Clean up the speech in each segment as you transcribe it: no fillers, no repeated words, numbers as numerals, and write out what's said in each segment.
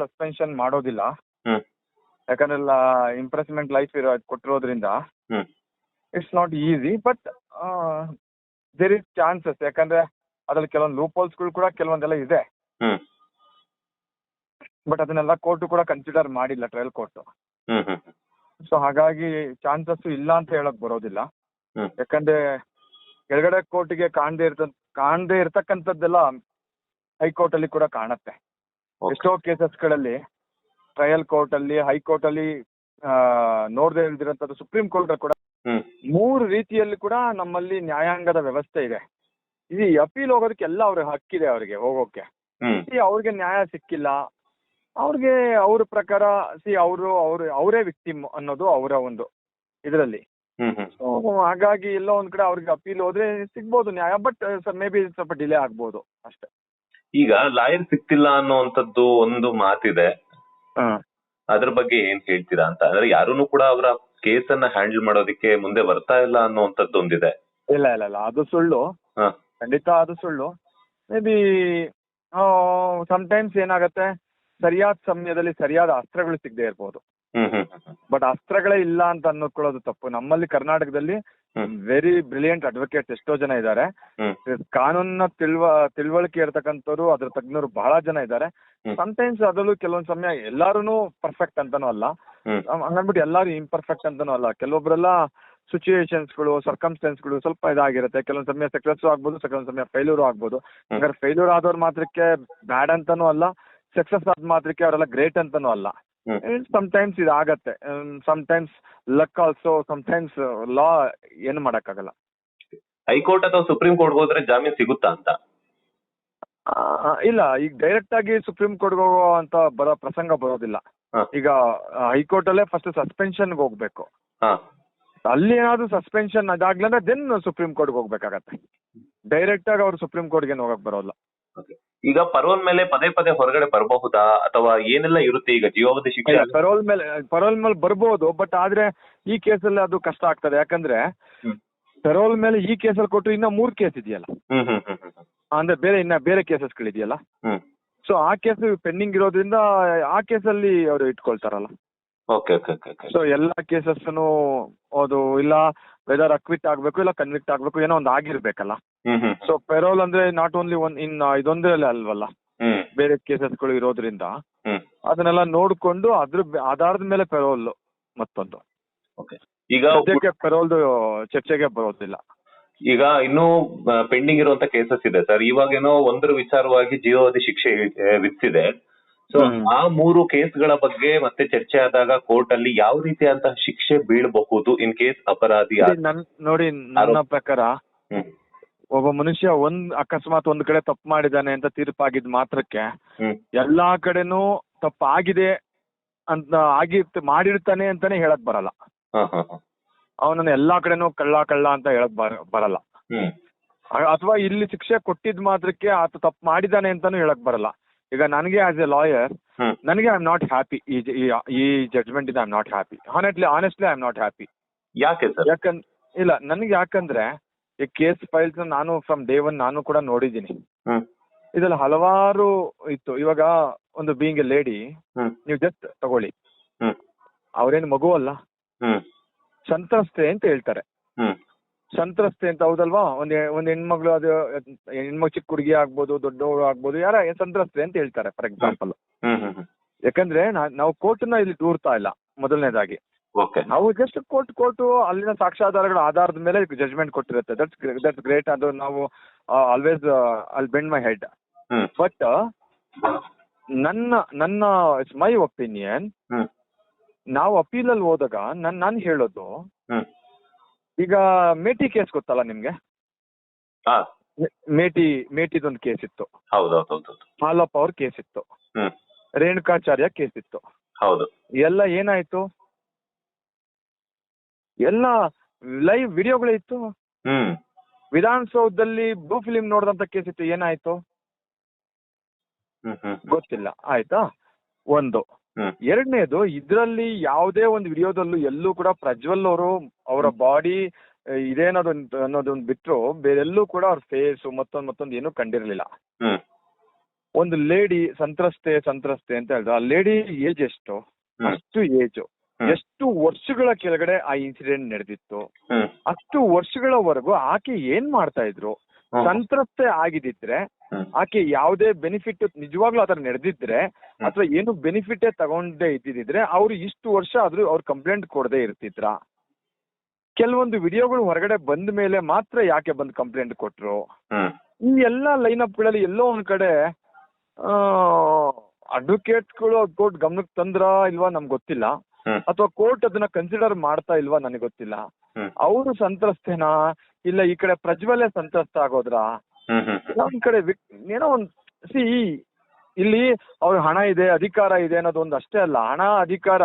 Suspension ಮಾಡೋದಿಲ್ಲ. Hmm ಯಾಕಂದ್ರೆ imprisonment life ಕೊಟ್ಟಿರೋದ್ರಿಂದ hmm it's not easy. But there is chances. ಯಾಕಂದ್ರೆ ಅದ್ರಲ್ಲಿ ಕೆಲವೊಂದು ಲೂಪ್ ಹೋಲ್ಸ್ಗಳು ಕೂಡ ಕೆಲವೊಂದೆಲ್ಲ ಇದೆ. ಹ್ಮ್ ಬಟ್ ಅದನ್ನೆಲ್ಲ ಕೋರ್ಟು ಕೂಡ ಕನ್ಸಿಡರ್ ಮಾಡಿಲ್ಲ, trial court. Hmm hmm so ಹಾಗಾಗಿ ಚಾನ್ಸಸ್ ಇಲ್ಲ ಅಂತ ಹೇಳಕ್ ಬರೋದಿಲ್ಲ. ಹ್ಮ್ ಯಾಕಂದ್ರೆ ಕೆಳಗಡೆ ಕೋರ್ಟಿಗೆ ಕಾಣದೇ ಇರ್ತಕ್ಕಂಥದ್ದೆಲ್ಲ ಹೈಕೋರ್ಟ್ ಅಲ್ಲಿ ಕೂಡ ಕಾಣತ್ತೆ. Okay. ಎಷ್ಟೋ ಕೇಸಸ್ಗಳಲ್ಲಿ ಟ್ರಯಲ್ ಕೋರ್ಟ್ ಅಲ್ಲಿ, ಹೈಕೋರ್ಟ್ ಅಲ್ಲಿ ನೋಡದೇ ಇಲ್ದಿರೋಂಥದ್ದು ಸುಪ್ರೀಂ ಕೋರ್ಟ್ ಕೂಡ ಹ್ಮ್ 3 ರೀತಿಯಲ್ಲಿ ಕೂಡ ನಮ್ಮಲ್ಲಿ ನ್ಯಾಯಾಂಗದ ವ್ಯವಸ್ಥೆ ಇದೆ. ಈ ಅಪೀಲ್ ಹೋಗೋದಕ್ಕೆ ಎಲ್ಲ ಅವ್ರಿಗೆ ಹಕ್ಕಿದೆ, ಅವ್ರಿಗೆ ಹೋಗೋಕೆ. ಹ್ಮ್ ಅವ್ರಿಗೆ ನ್ಯಾಯ ಸಿಕ್ಕಿಲ್ಲ, ಅವ್ರಿಗೆ ಅವ್ರ ಪ್ರಕಾರ ಅವರೇ ವಿಕ್ಟಿಮ್ ಅನ್ನೋದು ಅವರ ಒಂದು ಇದರಲ್ಲಿ. ಹ್ಮ್ ಹ್ಮ್ ಸೊ ಹಾಗಾಗಿ ಎಲ್ಲೋ ಒಂದ್ ಕಡೆ ಅವ್ರಿಗೆ ಅಪೀಲ್ ಹೋದ್ರೆ ಸಿಗ್ಬೋದು ನ್ಯಾಯ. ಬಟ್ ಮೇ ಬಿ ಸ್ವಲ್ಪ ಡಿಲೇ ಆಗ್ಬೋದು ಅಷ್ಟೇ. ಈಗ ಲಾಯರ್ ಸಿಕ್ತಿಲ್ಲ ಅನ್ನೋಂಥದ್ದು ಒಂದು ಮಾತಿದೆ, ಅದ್ರ ಬಗ್ಗೆ ಏನ್ ಹೇಳ್ತೀರಾ ಅಂತ. ಅಂದ್ರೆ ಯಾರೂನು ಕೂಡ ಅವರ ಕೇಸನ್ನ ಹ್ಯಾಂಡಲ್ ಮಾಡೋದಕ್ಕೆ ಮುಂದೆ ಬರ್ತಾ ಇಲ್ಲ ಅನ್ನೋಂಥದ್ದು ಒಂದಿದೆ. ಇಲ್ಲ ಅದು ಸುಳ್ಳು, ಹ ಖಂಡಿತ ಅದು ಸುಳ್ಳು. ಮೇ ಬಿ ಸಮ್ಟೈಮ್ಸ್ ಏನಾಗತ್ತೆ, ಸರಿಯಾದ ಸಮಯದಲ್ಲಿ ಸರಿಯಾದ ಅಸ್ತ್ರಗಳು ಸಿಗದೆ ಇರ್ಬೋದು. ಹ್ಮ್ ಹ್ಮ್ ಬಟ್ ಅಸ್ತ್ರಗಳೇ ಇಲ್ಲ ಅಂತ ಅನ್ನೋಕೊಳ್ಳೋದು ತಪ್ಪು. ನಮ್ಮಲ್ಲಿ ಕರ್ನಾಟಕದಲ್ಲಿ ವೆರಿ ಬ್ರಿಲಿಯಂಟ್ ಅಡ್ವೊಕೇಟ್ಸ್ ಎಷ್ಟೋ ಜನ ಇದ್ದಾರೆ. ಕಾನೂನಿನ ತಿಳುವಳಿಕೆ ಇರ್ತಕ್ಕಂಥವ್ರು, ಅದ್ರ ತಜ್ಞರು ಬಹಳ ಜನ ಇದ್ದಾರೆ. ಸಮ್ಟೈಮ್ಸ್ ಅದರಲ್ಲೂ ಕೆಲವೊಂದ್ ಸಮಯ ಎಲ್ಲಾರು ಪರ್ಫೆಕ್ಟ್ ಅಂತಾನೂ ಅಲ್ಲ, ಹಂಗನ್ಬಿಟ್ಟು ಎಲ್ಲಾರು ಇಂಪರ್ಫೆಕ್ಟ್ ಅಂತಾನೂ ಅಲ್ಲ. ಕೆಲವೊಬ್ರೆಲ್ಲ ಸಿಚುವೇಶನ್ಸ್ಗಳು, ಸರ್ಕಮ್ಸ್ಟೆನ್ಸ್ಗಳು ಸ್ವಲ್ಪ ಇದಾಗಿರುತ್ತೆ. ಕೆಲವೊಂದ್ ಸಮಯ ಸಕ್ಸಸ್ ಆಗ್ಬೋದು, ಕೆಲವೊಂದ್ ಸಮಯ ಫೇಲ್ಯೂರ್ ಆಗ್ಬೋದು. ಹಂಗಾರೆ ಫೇಲ್ಯೂರ್ ಆದವ್ರ ಮಾತ್ರಕ್ಕೆ ಬ್ಯಾಡ್ ಅಂತಾನೂ ಅಲ್ಲ, ಸಕ್ಸಸ್ ಆದ ಮಾತ್ರಕ್ಕೆ ಅವರೆಲ್ಲ ಗ್ರೇಟ್ ಅಂತಾನೂ ಅಲ್ಲ. ಸಮ್ಟೈಮ್ಸ್ ಇದಾಗತ್ತೆ, ಸಮ್ಟೈಮ್ಸ್ ಲಕ್ ಆಲ್ಸೋ, ಸಮ್ಟೈಮ್ಸ್ ಲಾ ಏನು ಮಾಡಕ್ಕಾಗಲ್ಲ. ಹೈಕೋರ್ಟ್ ಅಥವಾ ಸುಪ್ರೀಂ ಕೋರ್ಟ್ ಹೋದ್ರೆ ಜಾಮೀನ್ ಸಿಗುತ್ತಾ ಅಂತ? ಇಲ್ಲ, ಈಗ ಡೈರೆಕ್ಟ್ ಆಗಿ ಸುಪ್ರೀಂ ಕೋರ್ಟ್ ಹೋಗೋ ಅಂತ ಬರೋ ಪ್ರಸಂಗ ಬರೋದಿಲ್ಲ. ಈಗ ಹೈಕೋರ್ಟ್ ಅಲ್ಲೇ ಫಸ್ಟ್ ಸಸ್ಪೆನ್ಷನ್ ಹೋಗ್ಬೇಕು. ಅಲ್ಲಿ ಏನಾದ್ರು ಸಸ್ಪೆನ್ಷನ್ ಅದಾಗ್ಲಂದ್ರೆ ದೆನ್ ಸುಪ್ರೀಂ ಕೋರ್ಟ್ ಹೋಗ್ಬೇಕಾಗತ್ತೆ. ಡೈರೆಕ್ಟ್ ಆಗಿ ಅವ್ರು ಸುಪ್ರೀಂ ಕೋರ್ಟ್ಗೆ ಹೋಗಕ್ ಬರೋಲ್ಲ. ಈಗ ಪರೋಲ್ ಮೇಲೆ ಪದೇ ಪದೇ ಹೊರಗಡೆ ಬರಬಹುದಾ ಅಥವಾ ಏನೆಲ್ಲ ಇರುತ್ತೆ? ಈಗ ಜೀವಾವಧಿ ಶಿಕ್ಷೆ ಪರೋಲ್ ಮೇಲೆ ಬರ್ಬೋದು, ಬಟ್ ಆದ್ರೆ ಈ ಕೇಸಲ್ಲಿ ಅದು ಕಷ್ಟ ಆಗ್ತದೆ. ಯಾಕಂದ್ರೆ ಪರೋಲ್ ಮೇಲೆ ಈ ಕೇಸಲ್ಲಿ ಕೊಟ್ಟು ಇನ್ನ 3 ಕೇಸ್ ಇದೆಯಲ್ಲ, ಅಂದ್ರೆ ಬೇರೆ ಕೇಸಸ್ಗಳಿದೆಯಲ್ಲ. ಸೊ ಆ ಕೇಸ್ ಪೆಂಡಿಂಗ್ ಇರೋದ್ರಿಂದ ಆ ಕೇಸಲ್ಲಿ ಅವರು ಇಟ್ಕೊಳ್ತಾರಲ್ಲ. ಸೊ ಎಲ್ಲಾ ಕೇಸಸ್ನು ಅದು ಇಲ್ಲ ವೆದರ್ ಅಕ್ವಿಟ್ ಆಗ್ಬೇಕು ಇಲ್ಲ ಕನ್ವಿಕ್ಟ್ ಆಗ್ಬೇಕು, ಏನೋ ಒಂದು ಆಗಿರ್ಬೇಕಲ್ಲ. ಸೊ ಪೆರೋಲ್ ಅಂದ್ರೆ ನಾಟ್ ಓನ್ಲಿ ಇದೊಂದ್ರಲ್ಲೇ ಅಲ್ವಲ್ಲ, ಬೇರೆ ಕೇಸಸ್ಗಳು ಇರೋದ್ರಿಂದ ಅದನ್ನೆಲ್ಲ ನೋಡ್ಕೊಂಡು ಅದ್ರ ಆಧಾರದ ಮೇಲೆ ಪೆರೋಲ್ ಮತ್ತೊಂದು. ಈಗ ಪೆರೋಲ್ದು ಚರ್ಚೆಗೆ ಬರೋದಿಲ್ಲ. ಈಗ ಇನ್ನೂ ಪೆಂಡಿಂಗ್ ಇರುವಂತ ಕೇಸಸ್ ಇದೆ ಸರ್. ಇವಾಗೇನೋ ಒಂದರ ವಿಚಾರವಾಗಿ ಜೀವಾವಧಿ ಶಿಕ್ಷೆ ವಿಧಿಸಿದೆ. ಸೊ ಆ 3 ಕೇಸ್ಗಳ ಬಗ್ಗೆ ಮತ್ತೆ ಚರ್ಚೆ ಆದಾಗ ಕೋರ್ಟ್ ಅಲ್ಲಿ ಯಾವ ರೀತಿಯಂತಹ ಶಿಕ್ಷೆ ಬೀಳಬಹುದು ಇನ್ ಕೇಸ್ ಅಪರಾಧಿ? ನೋಡಿ, ನನ್ನ ಪ್ರಕಾರ ಒಬ್ಬ ಮನುಷ್ಯ ಅಕಸ್ಮಾತ್ ಒಂದ್ ಕಡೆ ತಪ್ಪು ಮಾಡಿದಾನೆ ಅಂತ ತೀರ್ಪಾಗಿದ್ ಮಾತ್ರಕ್ಕೆ ಎಲ್ಲಾ ಕಡೆನೂ ತಪ್ಪಾಗಿದೆ ಅಂತ ಮಾಡಿರ್ತಾನೆ ಅಂತಾನೆ ಹೇಳಕ್ ಬರಲ್ಲ. ಅವನನ್ನ ಎಲ್ಲಾ ಕಡೆನೂ ಕಳ್ಳ ಅಂತ ಹೇಳಕ್ ಬರಲ್ಲ. ಅಥವಾ ಇಲ್ಲಿ ಶಿಕ್ಷೆ ಕೊಟ್ಟಿದ್ ಮಾತ್ರಕ್ಕೆ ಆತ ತಪ್ಪು ಮಾಡಿದಾನೆ ಅಂತಾನು ಹೇಳಕ್ ಬರಲ್ಲ. ಈಗ ನನಗೆ ಆಸ್ ಎ ಲಾಯರ್ ನನಗೆ ಐ ಆಮ್ ನಾಟ್ ಹ್ಯಾಪಿ. ಈ ಜಡ್ಜ್ಮೆಂಟ್ ಇಂದ I am not happy. Honestly I am not happy. ಯಾಕೆ ಸರ್? ಯಾಕಂದ್ರೆ ಈ ಕೇಸ್ ಫೈಲ್ಸ್ ನಾನು ಫ್ರಮ್ ಡೇ 1 ನಾನು ಕೂಡ ನೋಡಿದ್ದೀನಿ. ಇದ್ರಲ್ಲಿ ಹಲವಾರು ಇತ್ತು. ಇವಾಗ ಒಂದು ಬೀಯಿಂಗ್ ಎ ಲೇಡಿ, ನೀವು ಜಸ್ಟ್ ತಗೊಳ್ಳಿ, ಅವ್ರೇನು ಮಗು ಅಲ್ಲ, ಸಂತ್ರಸ್ತೆ ಅಂತ ಹೇಳ್ತಾರೆ. ಸಂತ್ರಸ್ತೆ ಅಂತ ಹೌದಲ್ವಾ? ಒಂದ್ ಹೆಣ್ಮಗಳು, ಅದು ಚಿಕ್ಕ ಹುಡುಗಿ ಆಗ್ಬೋದು, ದೊಡ್ಡವಳು ಆಗ್ಬೋದು, ಯಾರ ಸಂತ್ರಸ್ತೆ ಅಂತ ಹೇಳ್ತಾರೆ ಫಾರ್ ಎಕ್ಸಾಂಪಲ್. ಯಾಕಂದ್ರೆ ನಾವು ಕೋರ್ಟ್ನ ಇಲ್ಲಿ ದೂರ್ತಾ ಇಲ್ಲ. ಮೊದಲನೇದಾಗಿ ನಾವು ಜಸ್ಟ್ ಕೋರ್ಟ್ ಅಲ್ಲಿನ ಸಾಕ್ಷ್ಯಾಧಾರಗಳ ಆಧಾರದ ಮೇಲೆ ಜಜ್ಮೆಂಟ್ ಕೊಟ್ಟಿರುತ್ತೆ. That's great. ಅದು ನಾವು always I'll bend my head. But ನನ್ನ ಇಟ್ಸ್ ಮೈ ಒಪಿನಿಯನ್, ನಾವು ಅಪೀಲ್ ಅಲ್ಲಿ ಹೋದಾಗ ನಾನು ಹೇಳೋದು, ಈಗ ಮೇಟಿ ಕೇಸ್ ಗೊತ್ತಲ್ಲ ನಿಮ್ಗೆ? ಮೇಟಿದೊಂದು ಕೇಸ್ ಇತ್ತು, ಹಾಲಪ್ಪ ಅವ್ರ ಕೇಸ್ ಇತ್ತು, ರೇಣುಕಾಚಾರ್ಯ ಕೇಸ್ ಇತ್ತು. ಎಲ್ಲ ಏನಾಯ್ತು? ಎಲ್ಲ ಲೈವ್ ವಿಡಿಯೋಗಳೇ ಇತ್ತು. ವಿಧಾನಸೌಧದಲ್ಲಿ ಬ್ಲೂ ಫಿಲಿಂ ನೋಡಿದಂತ ಕೇಸ್ ಇತ್ತು. ಏನಾಯ್ತು ಗೊತ್ತಿಲ್ಲ. ಆಯ್ತಾ? ಒಂದು. ಎರಡನೇದು, ಇದ್ರಲ್ಲಿ ಯಾವುದೇ ಒಂದು ವಿಡಿಯೋದಲ್ಲೂ ಎಲ್ಲೂ ಕೂಡ ಪ್ರಜ್ವಲ್ ಅವರು ಅವರ ಬಾಡಿ ಅನ್ನೋದೊಂದು ಬಿಟ್ರು ಬೇರೆಲ್ಲೂ ಕೂಡ ಅವ್ರ ಫೇಸ್ ಮತ್ತೊಂದು ಏನೂ ಕಂಡಿರ್ಲಿಲ್ಲ. ಒಂದು ಲೇಡಿ ಸಂತ್ರಸ್ತೆ ಅಂತ ಹೇಳಿದ್ರು. ಆ ಲೇಡಿ ಏಜ್ ಎಷ್ಟು, ಅಷ್ಟು ಏಜ್ ಎಷ್ಟು ವರ್ಷಗಳ ಕೆಳಗಡೆ ಆ ಇನ್ಸಿಡೆಂಟ್ ನಡೆದಿತ್ತು, ಅಷ್ಟು ವರ್ಷಗಳವರೆಗೂ ಆಕೆ ಏನ್ ಮಾಡ್ತಾ ಇದ್ರು, ಸಂತ್ರಸ್ತೆ ಆಗಿದ್ದಿದ್ರೆ ಆಕೆ ಯಾವುದೇ ಬೆನಿಫಿಟ್ ನಿಜವಾಗ್ಲೂ ಆತರ ನಡೆದಿದ್ರೆ ಅಥವಾ ಏನು ಬೆನಿಫಿಟೇ ತಗೊಂಡೇ ಇದ್ದಿದ್ರೆ ಅವ್ರು ಇಷ್ಟು ವರ್ಷ ಆದ್ರೂ ಅವ್ರು ಕಂಪ್ಲೇಂಟ್ ಕೊಡದೆ ಇರ್ತಿದ್ರ? ಕೆಲವೊಂದು ವಿಡಿಯೋಗಳು ಹೊರಗಡೆ ಬಂದ ಮೇಲೆ ಮಾತ್ರ ಯಾಕೆ ಬಂದು ಕಂಪ್ಲೇಂಟ್ ಕೊಟ್ರು? ಈ ಎಲ್ಲಾ ಲೈನ್ ಅಪ್ ಗಳಲ್ಲಿ ಎಲ್ಲೋ ಒಂದ್ ಕಡೆ ಅಡ್ವೊಕೇಟ್ಗಳು ಕೋರ್ಟ್ ಗಮನಕ್ಕೆ ತಂದ್ರ ಇಲ್ವಾ ನಮ್ಗೆ ಗೊತ್ತಿಲ್ಲ, ಅಥವಾ ಕೋರ್ಟ್ ಅದನ್ನ ಕನ್ಸಿಡರ್ ಮಾಡ್ತಾ ಇಲ್ವಾ ನನಗೆ ಗೊತ್ತಿಲ್ಲ. ಅವರು ಸಂತ್ರಸ್ತೇನಾ ಇಲ್ಲ ಈ ಕಡೆ ಪ್ರಜ್ವಲೇ ಸಂತ್ರಸ್ತ ಆಗೋದ್ರ? ಒಂದ್ ಕಡೆ ಏನೋ ಒಂದ್ ಇಲ್ಲಿ ಅವ್ರ ಹಣ ಇದೆ, ಅಧಿಕಾರ ಇದೆ ಅನ್ನೋದು ಒಂದು ಅಷ್ಟೇ ಅಲ್ಲ. ಹಣ ಅಧಿಕಾರ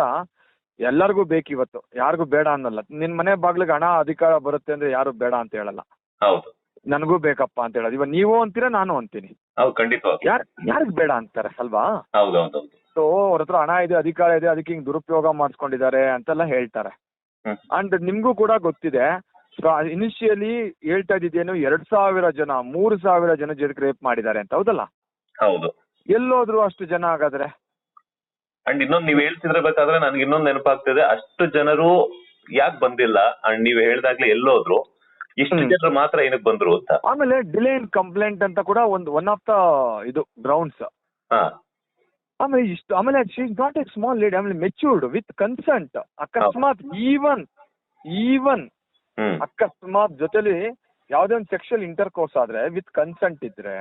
ಎಲ್ಲರಿಗೂ ಬೇಕು ಇವತ್ತು, ಯಾರಿಗೂ ಬೇಡ ಅನ್ನಲ್ಲ. ನಿನ್ ಮನೆ ಬಾಗ್ಲಿಗೆ ಹಣ ಅಧಿಕಾರ ಬರುತ್ತೆ ಅಂದ್ರೆ ಯಾರು ಬೇಡ ಅಂತ ಹೇಳಲ್ಲ. ನನಗೂ ಬೇಕಪ್ಪ ಅಂತ ಹೇಳೋದು. ಇವಾಗ ನೀವು ಅಂತೀರಾ, ನಾನು ಅಂತೀನಿ. ಯಾರಿಗ್ ಬೇಡ ಅಂತಾರೆ ಅಲ್ವಾ? ಸೊ ಅವ್ರ ಹತ್ರ ಹಣ ಇದೆ, ಅಧಿಕಾರ ಇದೆ, ಅದಕ್ಕೆ ಹಿಂಗ್ ದುರುಪಯೋಗ ಮಾಡಿಸ್ಕೊಂಡಿದ್ದಾರೆ ಅಂತೆಲ್ಲ ಹೇಳ್ತಾರೆ. ಅಂಡ್ ನಿಮ್ಗೂ ಕೂಡ ಗೊತ್ತಿದೆ, ಇನಿಷಿಯಲಿ ಹೇಳ್ತಾ ಇದ್ದಿದ್ದೇನು 2000 ಜನ 3000 ಜನ ಜೊತೆಗೆ ರೇಪ್ ಮಾಡಿದ್ದಾರೆ ಅಂತ, ಹೌದಲ್ಲ? ಹೌದು. ಎಲ್ಲೋದ್ರು ಅಷ್ಟು ಜನ ಹಾಗಾದ್ರೆ? ಅಂಡ್ ಇನ್ನೊಂದು ನೀವ್ ಹೇಳ್ತಿರ್ಬೇಕಾದ್ರೆ ನನ್ಗೆ ಇನ್ನೊಂದು ನೆನಪಾಗ್ತಿದೆ, ಅಷ್ಟು ಜನರು ಯಾಕೆ ಬಂದಿಲ್ಲ ಅಂಡ್ ನೀವ್ ಹೇಳ್ದಾಗ್ಲೇ ಎಲ್ಲೋದ್ರು, ಇಷ್ಟು ಜನರು ಮಾತ್ರ ಏನಕ್ಕೆ ಬಂದ್ರು ಅಂತ. ಆಮೇಲೆ ಡಿಲೇ ಇನ್ ಕಂಪ್ಲೇಂಟ್ ಅಂತ ಕೂಡ ಒನ್ ಆಫ್ ದ ಇದು ಗ್ರೌಂಡ್ಸ್. ಆಮೇಲೆ she is not A small lady, ಆಮೇಲೆ ಮೆಚ್ಯೂರ್ಡ್ ವಿತ್ ಕನ್ಸೆಂಟ್. ಅಕಸ್ಮಾತ್ ಈವನ್ ಅಕಸ್ಮಾತ್ ಜೊತೆಲಿ ಯಾವ್ದೇ ಒಂದು ಸೆಕ್ಷುವಲ್ ಇಂಟರ್ ಕೋರ್ಸ್ ಆದ್ರೆ ವಿತ್ ಕನ್ಸೆಂಟ್ ಇದ್ರೆ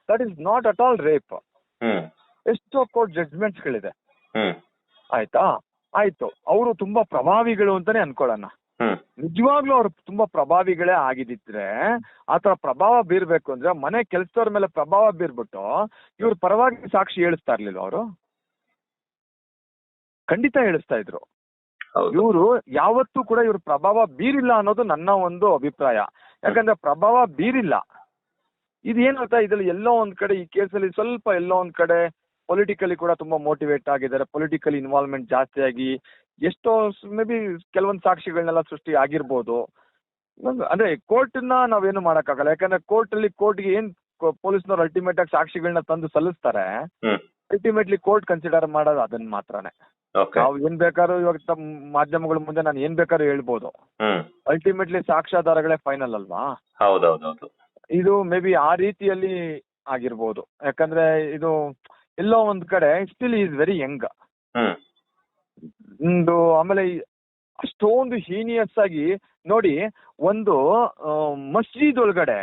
that is not at all rape. ಎಷ್ಟೋ ಕೋರ್ಟ್ ಜಡ್ಜ್ಮೆಂಟ್ಸ್ ಗಳಿದೆ, ಆಯ್ತು. ಅವರು ತುಂಬಾ ಪ್ರಭಾವಿಗಳು ಅಂತಾನೆ ಅನ್ಕೊಳ್ಳೋಣ. ನಿಜವಾಗ್ಲೂ ಅವ್ರು ತುಂಬಾ ಪ್ರಭಾವಿಗಳೇ ಆಗಿದ್ದಿದ್ರೆ, ಆತರ ಪ್ರಭಾವ ಬೀರ್ಬೇಕು ಅಂದ್ರೆ ಮನೆ ಕೆಲ್ಸದವ್ರ ಮೇಲೆ ಪ್ರಭಾವ ಬೀರ್ಬಿಟ್ಟು ಇವ್ರ ಪರವಾಗಿ ಸಾಕ್ಷಿ ಹೇಳಿಸ್ತಾ ಇರ್ಲಿಲ್ಲ ಅವರು? ಖಂಡಿತ ಹೇಳಿಸ್ತಾ ಇದ್ರು. ಇವರು ಯಾವತ್ತೂ ಕೂಡ ಇವ್ರ ಪ್ರಭಾವ ಬೀರಿಲ್ಲ ಅನ್ನೋದು ನನ್ನ ಒಂದು ಅಭಿಪ್ರಾಯ. ಯಾಕಂದ್ರೆ ಪ್ರಭಾವ ಬೀರಿಲ್ಲ. ಇದೇನು ಗೊತ್ತಾ, ಇದ್ರಲ್ಲಿ ಎಲ್ಲೋ ಒಂದ್ ಕಡೆ ಈ ಕೇಸಲ್ಲಿ ಸ್ವಲ್ಪ ಎಲ್ಲೋ ಒಂದ್ ಕಡೆ ಪೊಲಿಟಿಕಲಿ ಕೂಡ ತುಂಬಾ ಮೋಟಿವೇಟ್ ಆಗಿದ್ದಾರೆ, ಪೊಲಿಟಿಕಲ್ ಇನ್ವಾಲ್ವ್ಮೆಂಟ್ ಜಾಸ್ತಿ ಆಗಿ ಎಷ್ಟೋ ಮೇ ಬಿ ಕೆಲವೊಂದು ಸಾಕ್ಷಿಗಳನ್ನೆಲ್ಲ ಸೃಷ್ಟಿ ಆಗಿರ್ಬೋದು. ಅಂದ್ರೆ ಕೋರ್ಟ್ನ ನಾವೇನು ಮಾಡಕ್ಕಾಗಲ್ಲ, ಯಾಕಂದ್ರೆ ಕೋರ್ಟ್ಗೆ ಏನ್ ಪೊಲೀಸ್ನವ್ರು ಅಲ್ಟಿಮೇಟ್ ಆಗಿ ಸಾಕ್ಷಿಗಳನ್ನ ತಂದು ಸಲ್ಲಿಸ್ತಾರೆ, ಅಲ್ಟಿಮೇಟ್ಲಿ ಕೋರ್ಟ್ ಕನ್ಸಿಡರ್ ಮಾಡೋದು ಅದನ್ನ ಮಾತ್ರನೇ. ನಾವು ಏನ್ ಬೇಕಾದ್ರೂ ಇವಾಗ ಮಾಧ್ಯಮಗಳ ಮುಂದೆ ನಾನು ಏನ್ ಬೇಕಾದ್ರೂ ಹೇಳ್ಬೋದು, ಅಲ್ಟಿಮೇಟ್ಲಿ ಸಾಕ್ಷ್ಯಾಧಾರಗಳೇ ಫೈನಲ್ ಅಲ್ವಾ? ಹೌದೌದೌದು. ಇದು ಮೇ ಬಿ ಆ ರೀತಿಯಲ್ಲಿ ಆಗಿರ್ಬೋದು. ಯಾಕಂದ್ರೆ ಇದು ಎಲ್ಲೋ ಒಂದ್ ಕಡೆ ಸ್ಟಿಲ್ ಈಸ್ ವೆರಿ ಯಂಗ್. ಆಮೇಲೆ ಅಷ್ಟೊಂದು ಹೀನಿಯಸ್ ಆಗಿ ನೋಡಿ, ಒಂದು ಮಸ್ಜಿದ್ ಒಳಗಡೆ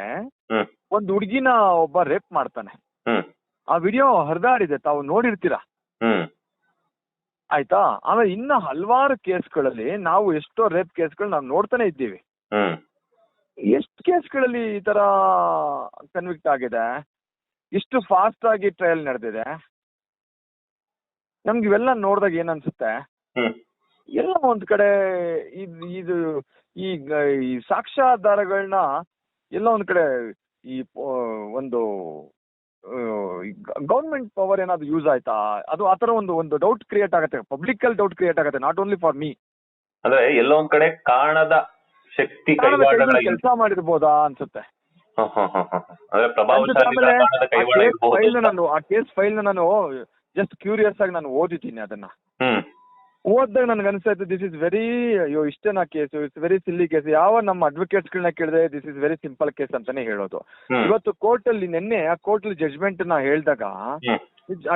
ಒಂದು ಹುಡುಗಿನ ಒಬ್ಬ ರೇಪ್ ಮಾಡ್ತಾನೆ. ಆ ವಿಡಿಯೋ ಹರಿದಾಡಿದೆ, ತಾವು ನೋಡಿರ್ತೀರಾ, ಆಯ್ತಾ? ಆಮೇಲೆ ಇನ್ನ ಹಲವಾರು ಕೇಸ್ಗಳಲ್ಲಿ ನಾವು ಎಷ್ಟೋ ರೇಪ್ ಕೇಸ್ಗಳು ನಾವು ನೋಡ್ತಾನೆ ಇದ್ದೀವಿ. ಎಷ್ಟು ಕೇಸ್ಗಳಲ್ಲಿ ಈ ತರ ಕನ್ವಿಕ್ಟ್ ಆಗಿದೆ, ಇಷ್ಟು ಫಾಸ್ಟ್ ಆಗಿ ಟ್ರಯಲ್ ನಡೆದಿದೆ. ನಮ್ಗೆ ಇವೆಲ್ಲ ನೋಡಿದಾಗ ಏನ್ ಅನ್ಸುತ್ತೆ, ಎಲ್ಲ ಒಂದ್ ಕಡೆ ಇದು ಈ ಸಾಕ್ಷ್ಯಾಧಾರಗಳನ್ನ ಎಲ್ಲ ಒಂದ್ ಕಡೆ ಈ ಒಂದು ಗವರ್ಮೆಂಟ್ ಪವರ್ ಏನಾದ್ರು ಯೂಸ್ ಆಯ್ತಾ, ಅದು ಆತರ ಒಂದು ಡೌಟ್ ಕ್ರಿಯೇಟ್ ಆಗುತ್ತೆ, ಪಬ್ಲಿಕ್ ಅಲ್ಲಿ ಡೌಟ್ ಕ್ರಿಯೇಟ್ ಆಗುತ್ತೆ, ನಾಟ್ ಓನ್ಲಿ ಫಾರ್ ಮೀ. ಅಂದ್ರೆ ಎಲ್ಲೋ ಒಂದ್ ಕಡೆ ಕಾಣದ ಶಕ್ತಿ ಕೆಲಸ ಮಾಡಿರ್ಬೋದಾ ಅನ್ಸುತ್ತೆ. ಆ ಕೇಸ್ ಫೈಲ್ ನಾನು ಜಸ್ಟ್ ಕ್ಯೂರಿಯಸ್ ಆಗಿ ನಾನು ಓದಿದ್ದೀನಿ. ಅದನ್ನ ಓದಿದಾಗ ನನ್ಗೆ ಅನ್ಸಾಯ್ತು, ದಿಸ್ ಇಸ್ ವೆರಿ, ಅಯ್ಯೋ ಇಷ್ಟೇನಾ case, it's very silly case. ಯಾವ ನಮ್ಮ ಅಡ್ವೊಕೇಟ್ಸ್ಗಳನ್ನ ಕೇಳಿದ್ರೆ this is very simple case ಅಂತಾನೆ ಹೇಳೋದು. ಇವತ್ತು ಕೋರ್ಟ್ ಅಲ್ಲಿ ನಿನ್ನೆ ಆ ಕೋರ್ಟ್ ಅಲ್ಲಿ ಜಡ್ಜ್ಮೆಂಟ್ ನ ಹೇಳಿದಾಗ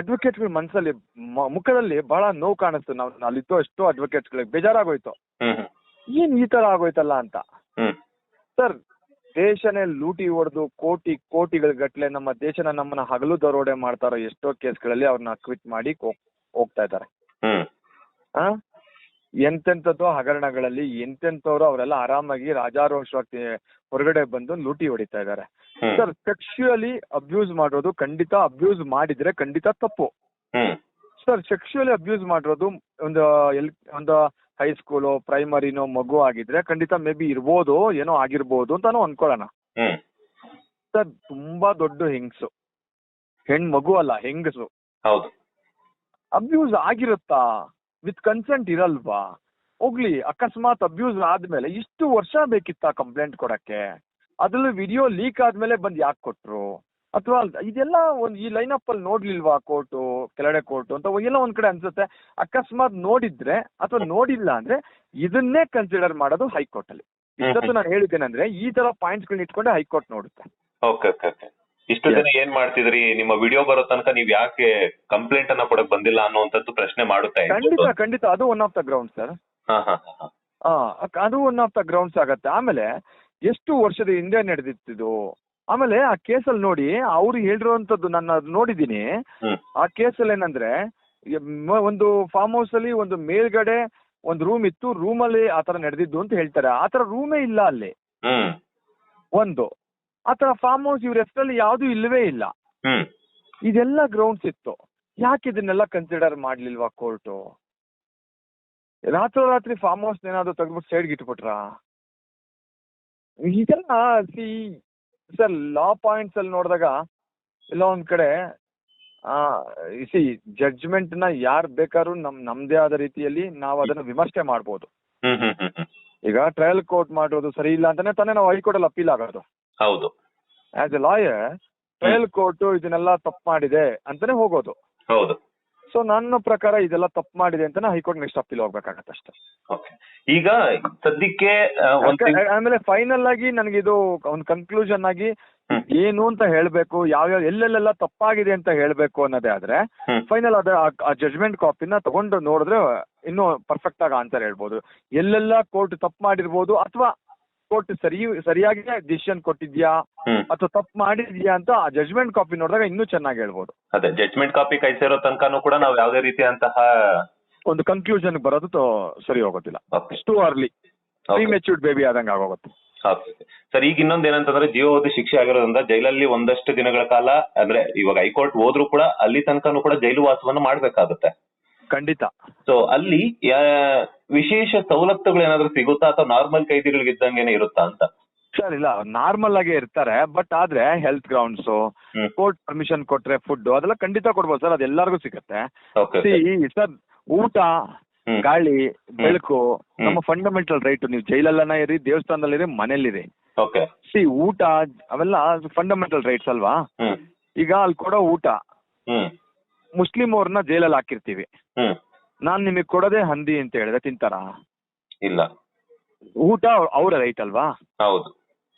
ಅಡ್ವೊಕೇಟ್ಗಳ ಮನಸ್ಸಲ್ಲಿ ಮುಖದಲ್ಲಿ ಬಹಳ ನೋವು ಕಾಣಿಸ್ತು. ನಾವು ಅಲ್ಲಿದ್ದೋ ಎಷ್ಟೋ ಅಡ್ವೊಕೇಟ್ಸ್ಗಳಿಗೆ ಬೇಜಾರಾಗೋಯ್ತು, ಏನ್ ಈ ತರ ಆಗೋಯ್ತಲ್ಲ ಅಂತ. ಸರ್, ದೇಶನೇ ಲೂಟಿ ಹೊಡೆದು ಕೋಟಿಗಳ ಗಟ್ಲೆ ನಮ್ಮ ದೇಶನ ನಮ್ಮನ್ನ ಹಗಲು ದರೋಡೆ ಮಾಡ್ತಾರೋ ಎಷ್ಟೋ ಕೇಸ್ಗಳಲ್ಲಿ ಅವ್ರನ್ನ ಕ್ವಿಟ್ ಮಾಡಿ ಹೋಗ್ತಾ ಇದ್ದಾರೆ. ಎಂತೆಂಥದ್ದು ಹಗರಣಗಳಲ್ಲಿ ಎಂತೆಂಥವ್ರು ಅವರೆಲ್ಲ ಆರಾಮಾಗಿ ರಾಜಾರೋಷವಾಗಿ ಹೊರಗಡೆ ಬಂದು ಲೂಟಿ ಹೊಡಿತಾ ಇದ್ದಾರೆ. ಸರ್, ಸೆಕ್ಷುಯಲಿ ಅಬ್ಯೂಸ್ ಮಾಡೋದು ಖಂಡಿತ, ಅಬ್ಯೂಸ್ ಮಾಡಿದ್ರೆ ಖಂಡಿತ ತಪ್ಪು. ಸರ್, ಸೆಕ್ಷುಯಲಿ ಅಬ್ಯೂಸ್ ಮಾಡಿರೋದು ಒಂದು ಹೈಸ್ಕೂಲು ಪ್ರೈಮರಿನೋ ಮಗು ಆಗಿದ್ರೆ ಖಂಡಿತ ಮೇ ಬಿ ಇರ್ಬೋದು, ಏನೋ ಆಗಿರ್ಬೋದು ಅಂತಾನು ಅನ್ಕೊಳ್ಳೋಣ. ಸರ್, ತುಂಬಾ ದೊಡ್ಡ ಹೆಂಗಸು, ಮಗು ಅಲ್ಲ ಹೆಂಗಸು, ಅಬ್ಯೂಸ್ ಆಗಿರುತ್ತಾ? ವಿತ್ ಕನ್ಸೆಂಟ್ ಇರಲ್ವಾ? ಹೋಗ್ಲಿ, ಅಕಸ್ಮಾತ್ ಅಬ್ಯೂಸ್ ಆದ್ಮೇಲೆ ಇಷ್ಟು ವರ್ಷ ಬೇಕಿತ್ತ ಕಂಪ್ಲೇಂಟ್ ಕೊಡಕ್ಕೆ? ಅದ್ರಲ್ಲೂ ವಿಡಿಯೋ ಲೀಕ್ ಆದ್ಮೇಲೆ ಬಂದು ಯಾಕೆ ಕೊಟ್ರು? ಅಥವಾ ಇದೆಲ್ಲ ಒಂದು ಈ ಲೈನ್ ಅಪ್ ಅಲ್ಲಿ ನೋಡ್ಲಿಲ್ವಾ ಕೋರ್ಟು ಕೆಳಗಡೆ ಕೋರ್ಟು ಅಂತ ಎಲ್ಲ ಒಂದ್ ಕಡೆ ಅನ್ಸುತ್ತೆ. ಅಕಸ್ಮಾತ್ ನೋಡಿದ್ರೆ ಅಥವಾ ನೋಡಿಲ್ಲ ಅಂದ್ರೆ ಇದನ್ನೇ ಕನ್ಸಿಡರ್ ಮಾಡೋದು ಹೈಕೋರ್ಟ್ ಅಲ್ಲಿ. ಇಷ್ಟೊತ್ತು ನಾನು ಹೇಳಿದ್ದೇನೆಂದ್ರೆ ಈ ತರ ಪಾಯಿಂಟ್ಸ್ ಗಳನ್ನ ಇಟ್ಕೊಂಡೆ ಹೈಕೋರ್ಟ್ ನೋಡುತ್ತೆ. Okay okay okay. ಇಷ್ಟು ದಿನ ಏನ್ ಮಾಡ್ತಿದ್ರಿ, ನಿಮ್ಮ ವಿಡಿಯೋ ಬರೋ ತನಕ ನೀವ್ ಯಾಕೆ ಕಂಪ್ಲೇಂಟ್ ಅನ್ನ ಕೊಡಕ್ ಬಂದಿಲ್ಲ ಅನ್ನುವಂಥದ್ದು ಪ್ರಶ್ನೆ ಮಾಡುತ್ತೆ. ಖಂಡಿತ ಖಂಡಿತ ಅದು one of the ground sir. ಅದು ಒನ್ ಆಫ್ ದ ಗ್ರೌಂಡ್ಸ್ ಆಗತ್ತೆ. ಆಮೇಲೆ ಎಷ್ಟು ವರ್ಷದ ಹಿಂದೆ ನಡೆದಿತ್ತು. ಆಮೇಲೆ ಆ ಕೇಸಲ್ಲಿ ನೋಡಿ ಅವ್ರು ಹೇಳಿರುವಂತದ್ದು ನಾನು ಅದು ನೋಡಿದೀನಿ. ಆ ಕೇಸಲ್ಲಿ ಏನಂದ್ರೆ ಒಂದು ಫಾರ್ಮ್ ಹೌಸ್ ಅಲ್ಲಿ ಒಂದು ಮೇಲ್ಗಡೆ ಒಂದು ರೂಮ್ ಇತ್ತು, ರೂಮಲ್ಲಿ ಆತರ ನಡೆದಿದ್ದು ಅಂತ ಹೇಳ್ತಾರೆ. ಆತರ ರೂಮೇ ಇಲ್ಲ ಅಲ್ಲಿ. ಒಂದು ಆತರ ಫಾರ್ಮ್ ಹೌಸ್ ಇವ್ರ ಹೆಸರಲ್ಲಿ ಯಾವ್ದು ಇಲ್ಲವೇ ಇಲ್ಲ. ಇದೆಲ್ಲ ಗ್ರೌಂಡ್ಸ್ ಇತ್ತು. ಯಾಕೆ ಇದನ್ನೆಲ್ಲ ಕನ್ಸಿಡರ್ ಮಾಡ್ಲಿಲ್ವಾ ಕೋರ್ಟು? ರಾತ್ರೋರಾತ್ರಿ ಫಾರ್ಮ್ ಹೌಸ್ ಏನಾದ್ರು ತೆಗೆದ್ಬಿಟ್ಟು ಸೈಡ್ಗೆ ಇಟ್ಬಿಟ್ರ? ಇದೆಲ್ಲ ಸರ್ ಲಾ ಪಾಯಿಂಟ್ಸ್ ಅಲ್ಲಿ ನೋಡಿದಾಗ ಎಲ್ಲ ಒಂದ್ ಕಡೆ ಜಡ್ಜ್ಮೆಂಟ್ ನ ಯಾರು ಬೇಕಾದ್ರೂ ನಮ್ದೇ ಆದ ರೀತಿಯಲ್ಲಿ ನಾವು ಅದನ್ನ ವಿಮರ್ಶೆ ಮಾಡ್ಬೋದು. ಈಗ ಟ್ರಯಲ್ ಕೋರ್ಟ್ ಮಾಡೋದು ಸರಿ ಇಲ್ಲ ಅಂತಾನೆ ತಾನೇ ನಾವು ಹೈಕೋರ್ಟ್ ಅಲ್ಲಿ ಅಪೀಲ್ ಆಗೋದು. ಹೌದು. As A lawyer trial court ಇದನ್ನೆಲ್ಲ ತಪ್ಪು ಮಾಡಿದೆ ಅಂತಾನೆ ಹೋಗೋದು. ಹೌದು. ಸೊ ನನ್ನ ಪ್ರಕಾರ ಇದೆಲ್ಲ ತಪ್ಪು ಮಾಡಿದೆ ಅಂತಾನೆ ಹೈಕೋರ್ಟ್ ನೆಕ್ಸ್ಟ್ ಅಪೀಲ್ ಹೋಗ್ಬೇಕಾಗತ್ತೆ ಅಷ್ಟೇ. ಈಗ ಸದ್ಯಕ್ಕೆ ಆಮೇಲೆ ಫೈನಲ್ ಆಗಿ ನನಗಿದು ಒಂದು ಕನ್ಕ್ಲೂಷನ್ ಆಗಿ ಏನು ಅಂತ ಹೇಳ್ಬೇಕು, ಯಾವ್ಯಾವ ಎಲ್ಲೆಲ್ಲೆಲ್ಲ ತಪ್ಪಾಗಿದೆ ಅಂತ ಹೇಳ್ಬೇಕು ಅನ್ನೋದೇ ಆದ್ರೆ ಫೈನಲ್ ಅದ ಆ ಜಡ್ಜ್ಮೆಂಟ್ ಕಾಪಿನ ತಗೊಂಡು ನೋಡಿದ್ರೆ ಇನ್ನೂ ಪರ್ಫೆಕ್ಟ್ ಆಗಿ ಆನ್ಸರ್ ಹೇಳ್ಬೋದು. ಎಲ್ಲೆಲ್ಲ ಕೋರ್ಟ್ ತಪ್ಪು ಮಾಡಿರ್ಬೋದು ಅಥವಾ ಕೋರ್ಟ್ ಸರಿಯಾಗಿ ಡಿಸಿಷನ್ ಕೊಟ್ಟಿದ್ಯಾ ಅಥವಾ ತಪ್ಪು ಮಾಡಿದ್ಯಾ ಅಂತ ಆ ಜಡ್ಜ್ಮೆಂಟ್ ಕಾಪಿ ನೋಡಿದಾಗ ಇನ್ನೂ ಚೆನ್ನಾಗಿ ಹೇಳ್ಬೋದು. ಅದೇ ಜಡ್ಜ್ಮೆಂಟ್ ಕಾಪಿ ಕೈ ಸೇರೋ ತನಕನೂ ಕೂಡ ನಾವು ಯಾವುದೇ ರೀತಿಯಂತಹ ಒಂದು ಕನ್ಕ್ಲೂಷನ್ ಬರೋದು ಸರಿ ಹೋಗೋದಿಲ್ಲ. ಟು ಅರ್ಲಿ ಪ್ರೀಮೆಚ್ಯೂರ್ಡ್ ಬೇಬಿ ಆದಂಗೆ ಆಗೋಗುತ್ತೆ. ಸರ್, ಈಗ ಇನ್ನೊಂದು ಏನಂತಂದ್ರೆ ಜೀವಾವಧಿ ಶಿಕ್ಷೆ ಆಗಿರೋದ್ರಿಂದ ಜೈಲಲ್ಲಿ ಒಂದಷ್ಟು ದಿನಗಳ ಕಾಲ ಅಂದ್ರೆ ಇವಾಗ ಹೈಕೋರ್ಟ್ ಹೋದ್ರು ಕೂಡ ಅಲ್ಲಿ ತನಕನೂ ಕೂಡ ಜೈಲು ವಾಸವನ್ನು ಮಾಡ್ಬೇಕಾಗುತ್ತೆ. ಖಂಡಿತ. ಸೊ ಅಲ್ಲಿ ವಿಶೇಷ ಸವಲತ್ತುಗಳು ಏನಾದ್ರು ಸಿಗುತ್ತಾ ಅಥವಾ ನಾರ್ಮಲ್ ಕೈದಿಗಳಿಗೆ ಇದ್ದಂಗೆನೆ ಇರುತ್ತಾ ಅಂತ? ಸರ್ ಇಲ್ಲ, ನಾರ್ಮಲ್ ಆಗೇ ಇರ್ತಾರೆ. ಬಟ್ ಆದ್ರೆ ಹೆಲ್ತ್ ಗ್ರೌಂಡ್ಸ್, ಕೋರ್ಟ್ ಪರ್ಮಿಷನ್ ಕೊಟ್ರೆ ಫುಡ್ ಅದೆಲ್ಲ ಖಂಡಿತ ಕೊಡ್ಬೋದು ಸರ್. ಅದೆಲ್ಲರಿಗೂ ಸಿಗುತ್ತೆ. ಸರ್ ಊಟ, ಗಾಳಿ, ಬೆಳಕು ನಮ್ಮ ಫಂಡಮೆಂಟಲ್ ರೈಟ್. ನೀವು ಜೈಲಲ್ಲನ ಇರಿ, ದೇವಸ್ಥಾನದಲ್ಲಿರಿ, ಮನೇಲಿರಿ. ಊಟ ಅವೆಲ್ಲ ಫಂಡಮೆಂಟಲ್ ರೈಟ್ಸ್ ಅಲ್ವಾ? ಈಗ ಅಲ್ಲಿ ಕೊಡೋ ಊಟ ಮುಸ್ಲಿಂ ಅವ್ರನ್ನ ಜೈಲಲ್ಲಿ ಹಾಕಿರ್ತೀವಿ. ನಾನ್ ನಿಮಗ್ ಕೊಡೋದೇ ಹಂದಿ ಅಂತ ಹೇಳಿದ್ರೆ ತಿಂತಾರ? ಇಲ್ಲ. ಊಟ ಅವ್ರ ರೈಟ್ ಅಲ್ವಾ? ಹೌದು.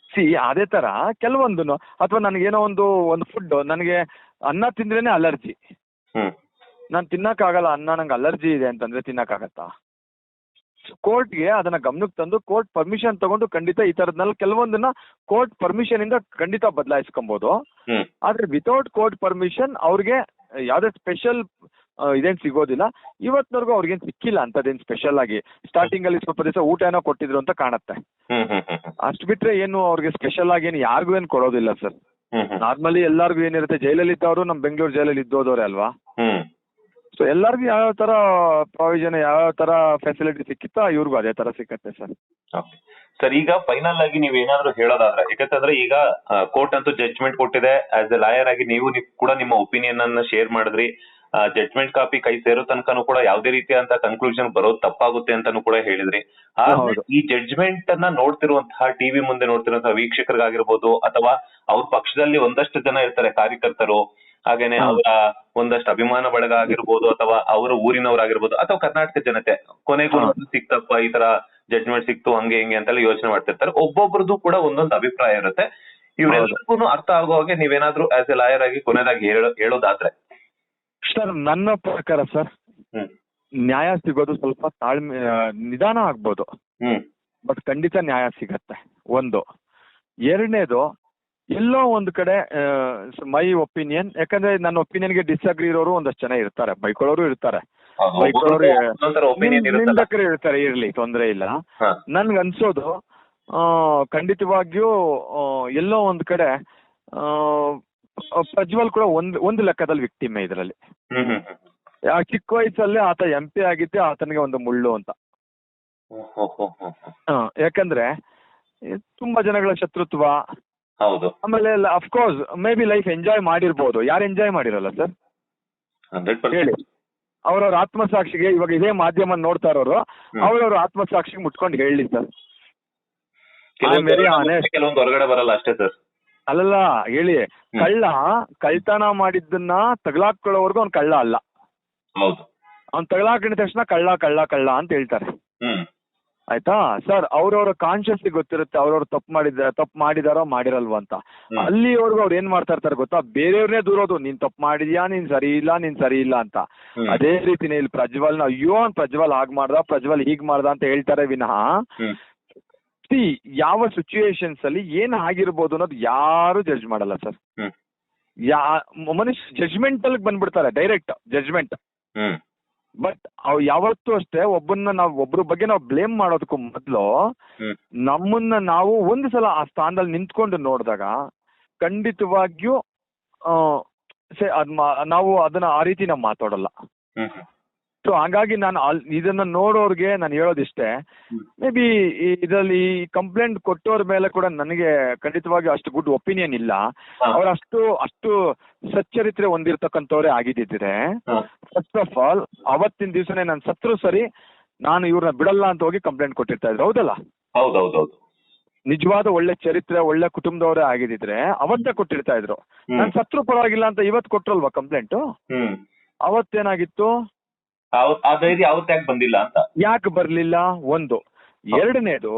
ಅದೇ ತರ ಕೆಲವೊಂದು ಅಥವಾ ನನಗೇನೋ ಒಂದು ಫುಡ್, ನನಗೆ ಅನ್ನ ತಿಂದ್ರೇನೆ ಅಲರ್ಜಿ, ನಾನ್ ತಿನ್ನಕ್ಕಾಗಲ್ಲ ಅನ್ನ, ನಂಗೆ ಅಲರ್ಜಿ ಇದೆ ಅಂತಂದ್ರೆ ತಿನ್ನಕ್ಕಾಗತ್ತಾ? ಕೋರ್ಟ್ಗೆ ಅದನ್ನ ಗಮನಕ್ಕೆ ತಂದು ಕೋರ್ಟ್ ಪರ್ಮಿಷನ್ ತಗೊಂಡು ಖಂಡಿತ ಈ ತರದ್ನೆಲ್ಲ ಕೆಲವೊಂದನ್ನ ಕೋರ್ಟ್ ಪರ್ಮಿಷನ್ ಇಂದ ಖಂಡಿತ ಬದಲಾಯಿಸ್ಕೊಬಹುದು. ಆದ್ರೆ ವಿತೌಟ್ ಕೋರ್ಟ್ ಪರ್ಮಿಷನ್ ಅವ್ರಿಗೆ ಯಾವ್ದೇ ಸ್ಪೆಷಲ್ ಇದೇನ್ ಸಿಗೋದಿಲ್ಲ. ಇವತ್ತಿನವರೆಗೂ ಅವ್ರಿಗೇನ್ ಸಿಕ್ಕಿಲ್ಲ ಅಂತದೇನ್ ಸ್ಪೆಷಲ್ ಆಗಿ. ಸ್ಟಾರ್ಟಿಂಗ್ ಅಲ್ಲಿ ಸ್ವಲ್ಪ ದಿವಸ ಊಟ ಏನೋ ಕೊಟ್ಟಿದ್ರು ಅಂತ ಕಾಣತ್ತೆ. ಅಷ್ಟ್ ಬಿಟ್ರೆ ಏನು ಅವ್ರಿಗೆ ಸ್ಪೆಷಲ್ ಆಗಿ ಏನು ಯಾರಿಗೂ ಏನ್ ಕೊಡೋದಿಲ್ಲ ಸರ್. ನಾರ್ಮಲಿ ಎಲ್ಲಾರ್ಗು ಏನಿರುತ್ತೆ, ಜೈಲಲ್ಲಿ ಇದ್ದವರು ನಮ್ ಬೆಂಗಳೂರು ಜೈಲಲ್ಲಿ ಇದ್ದೋದವ್ರೆ ಅಲ್ವಾ? ಸೊ ಎಲ್ಲರಿಗೂ ಯಾವ್ಯಾವ ತರ ಪ್ರಾವಿಷನ್, ಯಾವ್ಯಾವ ತರ ಫೆಸಿಲಿಟಿ ಸಿಕ್ಕಿತ್ತಾ ಇವ್ರಿಗೂ ಅದೇ ತರ ಸಿಕ್ಕತ್ತೆ ಸರ್. ಸರ್, ಈಗ ಫೈನಲ್ ಆಗಿ ನೀವ್ ಏನಾದ್ರು ಹೇಳೋದಾದ್ರೆ, ಯಾಕಂತಂದ್ರೆ ಈಗ ಕೋರ್ಟ್ ಅಂತೂ ಜಡ್ಜ್ಮೆಂಟ್ ಕೊಟ್ಟಿದೆ. ಆಸ್ ಎ ಲಾಯರ್ ಆಗಿ ನೀವು ಕೂಡ ನಿಮ್ಮ ಒಪಿನಿಯನ್ ಅನ್ನ ಶೇರ್ ಮಾಡಿದ್ರಿ. ಜಡ್ಜ್ಮೆಂಟ್ ಕಾಪಿ ಕೈ ಸೇರೋ ತನಕನೂ ಕೂಡ ಯಾವುದೇ ರೀತಿಯಂತ ಕನ್ಕ್ಲೂಷನ್ ಬರೋದು ತಪ್ಪಾಗುತ್ತೆ ಅಂತಾನು ಕೂಡ ಹೇಳಿದ್ರಿ. ಈ ಜಡ್ಜ್ಮೆಂಟ್ ಅನ್ನ ನೋಡ್ತಿರುವಂತಹ ಟಿವಿ ಮುಂದೆ ನೋಡ್ತಿರುವಂತಹ ವೀಕ್ಷಕರಿಗಾಗಿರ್ಬೋದು ಅಥವಾ ಅವ್ರ ಪಕ್ಷದಲ್ಲಿ ಒಂದಷ್ಟು ಜನ ಇರ್ತಾರೆ, ಕಾರ್ಯಕರ್ತರು, ಹಾಗೇನೆ ಅವರ ಒಂದಷ್ಟು ಅಭಿಮಾನ ಬಳಗ ಆಗಿರ್ಬೋದು ಅಥವಾ ಅವರ ಊರಿನವರಾಗಿರ್ಬೋದು ಅಥವಾ ಕರ್ನಾಟಕ ಜನತೆ, ಕೊನೆಗೂ ಸಿಕ್ತಪ್ಪ ಈ ತರ ಜಡ್ಜ್ಮೆಂಟ್ ಸಿಕ್ತು ಹಂಗೆ ಹಿಂಗೆ ಅಂತೆಲ್ಲ ಯೋಚನೆ ಮಾಡ್ತಿರ್ತಾರೆ. ಒಬ್ಬೊಬ್ರದ್ದು ಕೂಡ ಒಂದೊಂದು ಅಭಿಪ್ರಾಯ ಇರುತ್ತೆ. ಇವ್ರೆಲ್ಲರಿಗೂ ಅರ್ಥ ಆಗೋ ಹಾಗೆ ನೀವೇನಾದ್ರೂ ಆಸ್ ಎ ಲಾಯರ್ ಆಗಿ ಕೊನೆಯದಾಗಿ ಹೇಳೋದಾದ್ರೆ? ಸರ್, ನನ್ನ ಪ್ರಕಾರ ಸರ್ ನ್ಯಾಯ ಸಿಗೋದು ಸ್ವಲ್ಪ ತಾಳ್ಮೆ, ನಿಧಾನ ಆಗ್ಬೋದು, ಬಟ್ ಖಂಡಿತ ನ್ಯಾಯ ಸಿಗತ್ತೆ. ಒಂದು. ಎರಡನೇದು, ಎಲ್ಲೋ ಒಂದ್ ಕಡೆ ಮೈ ಒಪಿನಿಯನ್, ಯಾಕಂದ್ರೆ ನನ್ನ ಒಪಿನಿಯನ್ಗೆ ಡಿಸ್ಅಗ್ರಿ ಇರೋರು ಒಂದಷ್ಟು ಜನ ಇರ್ತಾರೆ, ಬೈಕೊಳ್ಳೋರು ಇರ್ತಾರೆ, ನಿಂದಕರು ಇರ್ತಾರೆ, ಇರ್ಲಿ ತೊಂದ್ರೆ ಇಲ್ಲ. ನನ್ಗೆ ಅನ್ಸೋದು ಖಂಡಿತವಾಗಿಯೂ ಎಲ್ಲೋ ಒಂದ್ ಕಡೆ ಪ್ರಜ್ವಲ್ ಕೂಡ ಒಂದು ಲೆಕ್ಕದಲ್ಲಿ ವಿಕ್ಟಿಮೆ ಇದರಲ್ಲಿ. ಚಿಕ್ಕ ವಯಸ್ಸಲ್ಲೇ ಆತ MP ಆಗಿದ್ದೆ ಆತನಿಗೆ ಒಂದು ಮುಳ್ಳು ಅಂತ. ಯಾಕಂದ್ರೆ ತುಂಬಾ ಜನಗಳ ಶತ್ರುತ್ವ, ಆಮೇಲೆ of course may be life enjoy ಮಾಡಿರ್ಬೋದು. ಯಾರು ಎಂಜಾಯ್ ಮಾಡಿರಲ್ಲ ಸರ್ ಹೇಳಿ? ಅವ್ರವ್ರ ಆತ್ಮಸಾಕ್ಷಿಗೆ, ಇವಾಗ ಇದೇ ಮಾಧ್ಯಮ ನೋಡ್ತಾ ಇರೋರು ಅವ್ರವ್ರ ಆತ್ಮಸಾಕ್ಷಿಗೆ ಮುಟ್ಕೊಂಡು ಹೇಳಿ ಸರ್. ಕೆಲವೊಂದು ಹೊರಗಡೆ ಬರಲ್ಲ ಅಷ್ಟೇ ಸರ್. ಅಲ್ಲಲ್ಲ ಹೇಳಿ, ಕಳ್ಳ ಕಳ್ತನ ಮಾಡಿದ್ದನ್ನ ತಗಲಾಕೊಳ್ಳೋವರೆಗೂ ಅವ್ನ್ ಕಳ್ಳ ಅಲ್ಲ. ಹೌದು. ಅವ್ನ್ ತಗಲಾಕೊಂಡಿದ ತಕ್ಷಣ ಕಳ್ಳ ಕಳ್ಳ ಕಳ್ಳ ಅಂತ ಹೇಳ್ತಾರೆ. ಆಯ್ತಾ ಸರ್? ಅವ್ರವ್ರ ಕಾನ್ಶಿಯಸ್ ಗೊತ್ತಿರುತ್ತೆ ಅವ್ರವ್ರು ತಪ್ಪು ಮಾಡಿದಾರೋ ಮಾಡಿರಲ್ವ ಅಂತ. ಅಲ್ಲಿವರೆಗೂ ಅವ್ರು ಏನ್ ಮಾಡ್ತಾ ಇರ್ತಾರೆ ಗೊತ್ತಾ? ಬೇರೆಯವ್ರನ್ನೇ ದೂರೋದು, ನೀನ್ ತಪ್ಪು ಮಾಡಿದ್ಯಾ, ನೀನ್ ಸರಿ ಇಲ್ಲ ಅಂತ. ಅದೇ ರೀತಿನೇ ಇಲ್ಲಿ ಪ್ರಜ್ವಲ್ನ, ಅಯ್ಯೋ ಪ್ರಜ್ವಲ್ ಹಾಗ್ ಮಾಡ್ದ, ಪ್ರಜ್ವಲ್ ಹೀಗ್ ಮಾಡ್ದ ಅಂತ ಹೇಳ್ತಾರೆ ವಿನಃ ಯಾವ ಸಿಚುಯೇಷನ್ಸ್ ಅಲ್ಲಿ ಏನ್ ಆಗಿರ್ಬೋದು ಅನ್ನೋದು ಯಾರು ಜಡ್ಜ್ ಮಾಡಲ್ಲ ಸರ್. ಮನುಷ್ಯ ಜಡ್ಜ್ಮೆಂಟ್ ಅಲ್ಲಿ ಬಂದ್ಬಿಡ್ತಾರೆ, ಡೈರೆಕ್ಟ್ ಜಡ್ಜ್ಮೆಂಟ್. ಬಟ್ ಅವ್ ಯಾವತ್ತೂ ಅಷ್ಟೇ ಒಬ್ರ ಬಗ್ಗೆ ನಾವು ಬ್ಲೇಮ್ ಮಾಡೋದಕ್ಕೂ ಮೊದ್ಲು ನಮ್ಮನ್ನ ನಾವು ಒಂದು ಸಲ ಆ ಸ್ಥಾನದಲ್ಲಿ ನಿಂತ್ಕೊಂಡು ನೋಡಿದಾಗ ಖಂಡಿತವಾಗಿಯೂ ನಾವು ಅದನ್ನ ಆ ರೀತಿ ನಾವು ಮಾತಾಡಲ್ಲ. ಸೊ ಹಾಗಾಗಿ ನಾನು ಇದನ್ನ ನೋಡೋರ್ಗೆ ನಾನು ಹೇಳೋದಿಷ್ಟೇ, ಮೇ ಬಿ ಇದರಲ್ಲಿ ಕಂಪ್ಲೇಂಟ್ ಕೊಟ್ಟೋರ್ ಮೇಲೆ ಕೂಡ ನನಗೆ ಖಂಡಿತವಾಗಿ ಅಷ್ಟು ಗುಡ್ ಒಪಿನಿಯನ್ ಇಲ್ಲ. ಅವ್ರ ಅಷ್ಟು ಸಚ್ಚರಿತ್ರೆ ಹೊಂದಿರ್ತಕ್ಕಂಥವ್ರೆ ಆಗಿದ್ದಿದ್ರೆ ಫಸ್ಟ್ ಆಫ್ ಆಲ್ ಅವತ್ತಿನ ದಿವಸನೇ ನಾನು ಸತ್ರು ಸರಿ ನಾನು ಇವ್ರನ್ನ ಬಿಡಲ್ಲ ಅಂತ ಹೋಗಿ ಕಂಪ್ಲೇಂಟ್ ಕೊಟ್ಟಿರ್ತಾ ಇದ್ರು. ಹೌದಲ್ಲ? ಹೌದೌದೌದು. ನಿಜವಾದ ಒಳ್ಳೆ ಚರಿತ್ರೆ ಒಳ್ಳೆ ಕುಟುಂಬದವರೇ ಆಗಿದ್ದಿದ್ರೆ ಅವತ್ತೇ ಕೊಟ್ಟಿರ್ತಾ ಇದ್ರು. ನಾನು ಸತ್ರು ಪರವಾಗಿಲ್ಲ ಅಂತ ಇವತ್ತು ಕೊಟ್ರಲ್ವಾ ಕಂಪ್ಲೇಂಟ್? ಅವತ್ತೇನಾಗಿತ್ತು? ಬಂದಿಲ್ಲ ಅಂತ ಯಾಕೆ ಬರ್ಲಿಲ್ಲ? ಒಂದು. ಎರಡನೇದು,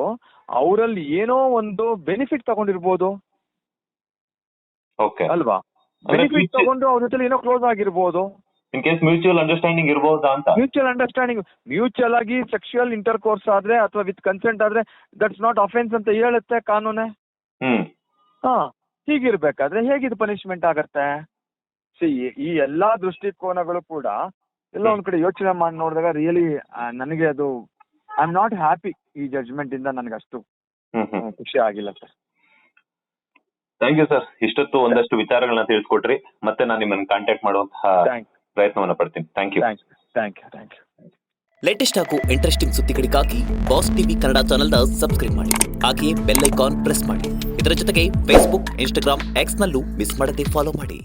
ಅವರಲ್ಲಿ ಏನೋ ಒಂದು ಬೆನಿಫಿಟ್ ತಗೊಂಡಿರ್ಬೋದು ಅಲ್ವಾ? ಬೆನಿಫಿಟ್ ತಗೊಂಡು ಅವ್ರ ಜೊತೆ ಏನೋ ಕ್ಲೋಸ್ ಆಗಿರ್ಬೋದು. ಮ್ಯೂಚುವಲ್ ಅಂಡರ್ಸ್ಟ್ಯಾಂಡಿಂಗ್ ಇರ್ಬೋದಾ ಅಂತ. ಮ್ಯೂಚುವಲ್ ಆಗಿ ಸೆಕ್ಷುವಲ್ ಇಂಟರ್ ಕೋರ್ಸ್ ಆದ್ರೆ ಅಥವಾ ವಿತ್ ಕನ್ಸೆಂಟ್ ಆದ್ರೆ ದಟ್ಸ್ ನಾಟ್ ಅಫೆನ್ಸ್ ಅಂತ ಹೇಳುತ್ತೆ ಕಾನೂನೇ. ಹೀಗಿರ್ಬೇಕಾದ್ರೆ ಹೇಗಿದು ಪನಿಷ್ಮೆಂಟ್ ಆಗತ್ತೆ? ಈ ಎಲ್ಲಾ ದೃಷ್ಟಿಕೋನಗಳು ಕೂಡ ಎಲ್ಲ ಒಂದ್ ಕಡೆ ಯೋಚನೆ ಮಾಡಿ ನೋಡಿದಾಗ ರಿಯಲಿ ನನಗೆ ಅದು ಐ ಆಮ್ ನಾಟ್ ಹ್ಯಾಪಿ. ಈ ಜಡ್ಜ್ಮೆಂಟ್ ಇಂದ ನನಗೆ ಅಷ್ಟು ಖುಷಿ ಆಗಿಲ್ಲ ಸರ್. Thank you sir. ಇಷ್ಟೊತ್ತು ಒಂದಷ್ಟು ವಿಚಾರಗಳನ್ನ ತಿಳಿಸ್ಕೊಟ್ರಿ. ಮತ್ತೆ ನಾನು ನಿಮ್ಮನ್ನು ಕಾಂಟ್ಯಾಕ್ಟ್ ಮಾಡುವಂತಹ ಪ್ರಯತ್ನವನ್ನ ಪಡ್ತೀನಿ. Thank you. ಲೇಟೆಸ್ಟ್ ಹಾಗೂ ಇಂಟ್ರೆಸ್ಟಿಂಗ್ ಸುದ್ದಿಗಳಿಗಾಗಿ ಬಾಸ್ ಟಿವಿ ಕನ್ನಡ ಚಾನೆಲ್ನ ಸಬ್ಸ್ಕ್ರೈಬ್ ಮಾಡಿ. ಹಾಗೆಯೇ ಬೆಲ್ ಐಕಾನ್ ಪ್ರೆಸ್ ಮಾಡಿ. ಇದರ ಜೊತೆಗೆ ಫೇಸ್ಬುಕ್, ಇನ್ಸ್ಟಾಗ್ರಾಮ್, ಎಕ್ಸ್ ನಲ್ಲೂ ಮಿಸ್ ಮಾಡದೆ ಫಾಲೋ ಮಾಡಿ.